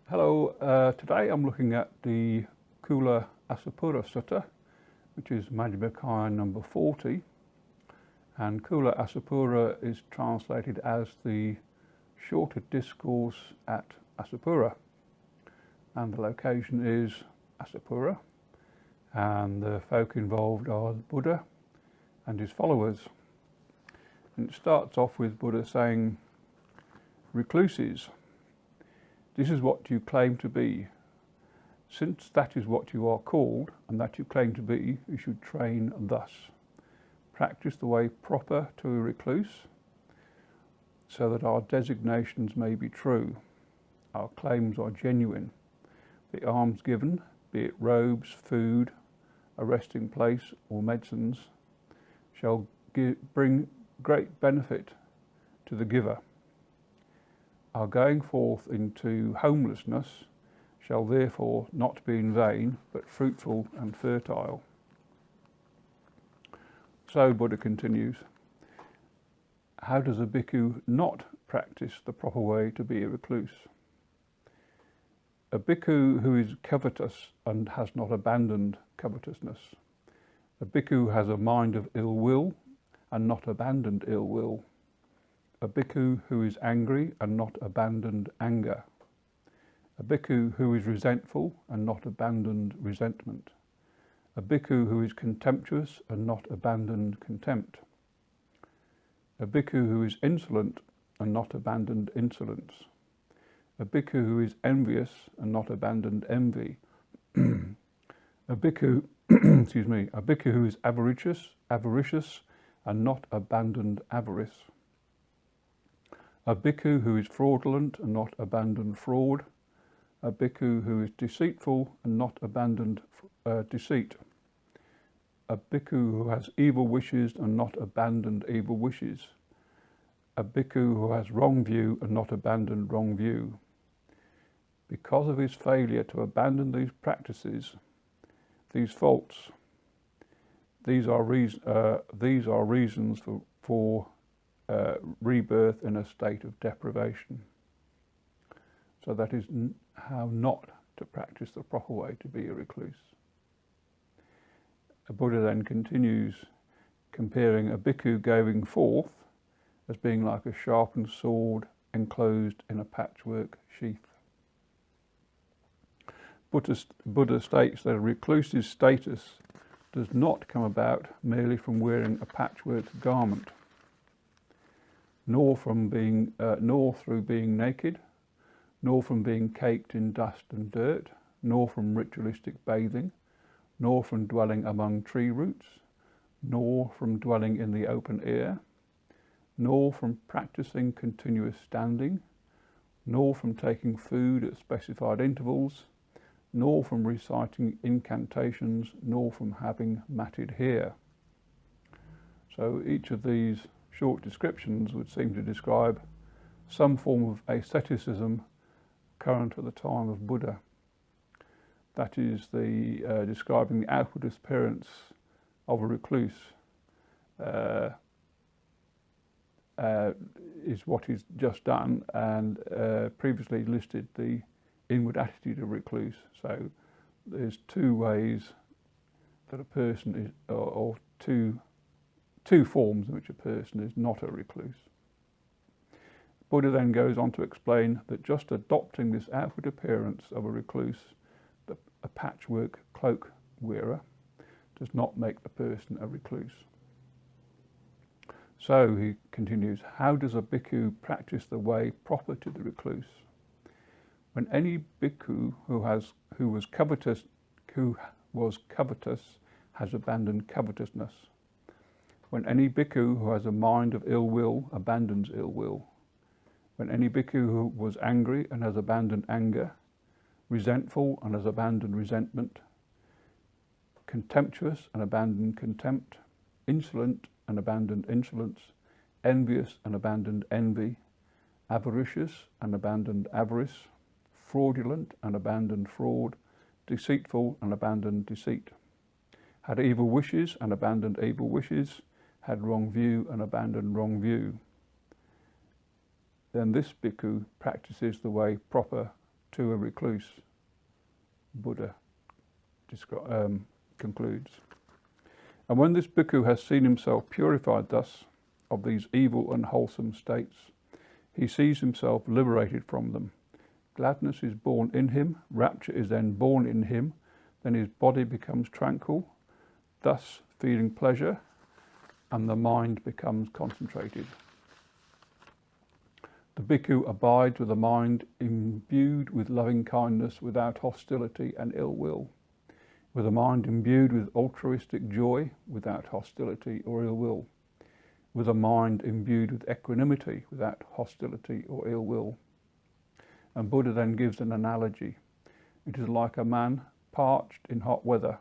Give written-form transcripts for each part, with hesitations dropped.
Hello, today I'm looking at the Cula-Assapura Sutta, which is Majjhima Nikaya number 40, and Cula-Assapura is translated as the shorter discourse at Assapura, and the location is Assapura, and the folk involved are the Buddha and his followers. And it starts off with Buddha saying, "Recluses, this is what you claim to be. Since that is what you are called, and that you claim to be, you should train thus. Practice the way proper to a recluse, so that our designations may be true, our claims are genuine. The alms given, be it robes, food, a resting place, or medicines, shall bring great benefit to the giver. Our going forth into homelessness shall therefore not be in vain, but fruitful and fertile." So Buddha continues, how does a bhikkhu not practice the proper way to be a recluse? A bhikkhu who is covetous and has not abandoned covetousness. A bhikkhu has a mind of ill will and not abandoned ill will. A bhikkhu who is angry and not abandoned anger. A bhikkhu who is resentful and not abandoned resentment. A bhikkhu who is contemptuous and not abandoned contempt. A bhikkhu who is insolent and not abandoned insolence. A bhikkhu who is envious and not abandoned envy. A bhikkhu, a bhikkhu who is avaricious and not abandoned avarice. A bhikkhu who is fraudulent and not abandoned fraud. A bhikkhu who is deceitful and not abandoned deceit. A bhikkhu who has evil wishes and not abandoned evil wishes. A bhikkhu who has wrong view and not abandoned wrong view. Because of his failure to abandon these practices, these faults, these are reasons for rebirth in a state of deprivation. So that is how not to practice the proper way to be a recluse. The Buddha then continues comparing a bhikkhu going forth as being like a sharpened sword enclosed in a patchwork sheath. Buddha states that a recluse's status does not come about merely from wearing a patchwork garment, nor through being naked, nor from being caked in dust and dirt, nor from ritualistic bathing, nor from dwelling among tree roots, nor from dwelling in the open air, nor from practicing continuous standing, nor from taking food at specified intervals, nor from reciting incantations, nor from having matted hair. So each of these short descriptions would seem to describe some form of asceticism current at the time of Buddha. That is describing the outward appearance of a recluse is what he's just done, and previously listed the inward attitude of a recluse. So there's two ways that a person is, or two forms in which a person is not a recluse. Buddha then goes on to explain that just adopting this outward appearance of a recluse, a patchwork cloak wearer, does not make the person a recluse. So he continues, how does a bhikkhu practice the way proper to the recluse? When any bhikkhu who was covetous has abandoned covetousness. When any bhikkhu who has a mind of ill will abandons ill will. When any bhikkhu who was angry and has abandoned anger, resentful and has abandoned resentment, contemptuous and abandoned contempt, insolent and abandoned insolence, envious and abandoned envy, avaricious and abandoned avarice, fraudulent and abandoned fraud, deceitful and abandoned deceit, had evil wishes and abandoned evil wishes, had wrong view and abandoned wrong view. Then this bhikkhu practices the way proper to a recluse, Buddha concludes. And when this bhikkhu has seen himself purified thus of these evil and wholesome states, he sees himself liberated from them. Gladness is born in him, rapture is then born in him, then his body becomes tranquil, thus feeling pleasure, and the mind becomes concentrated. The bhikkhu abides with a mind imbued with loving kindness without hostility and ill will, with a mind imbued with altruistic joy without hostility or ill will, with a mind imbued with equanimity without hostility or ill will. And Buddha then gives an analogy. It is like a man parched in hot weather,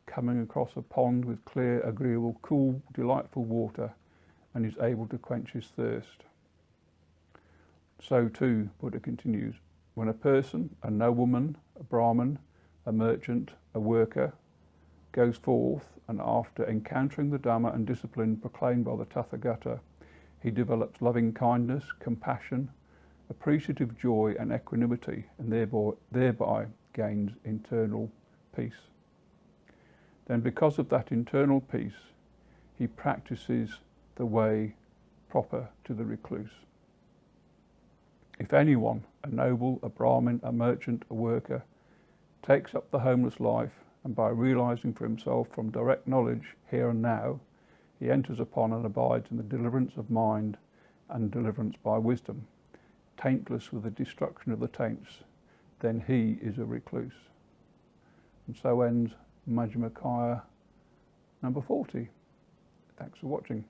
coming across a pond with clear, agreeable, cool, delightful water, and is able to quench his thirst. So too, Buddha continues, when a person, a nobleman, a Brahmin, a merchant, a worker, goes forth, and after encountering the Dhamma and discipline proclaimed by the Tathagata, he develops loving kindness, compassion, appreciative joy and equanimity, and thereby gains internal peace. Then because of that internal peace, he practices the way proper to the recluse. If anyone, a noble, a Brahmin, a merchant, a worker, takes up the homeless life, and by realizing for himself from direct knowledge here and now, he enters upon and abides in the deliverance of mind and deliverance by wisdom, taintless with the destruction of the taints, then he is a recluse. And so ends Majjhima Nikaya number 40. Thanks for watching.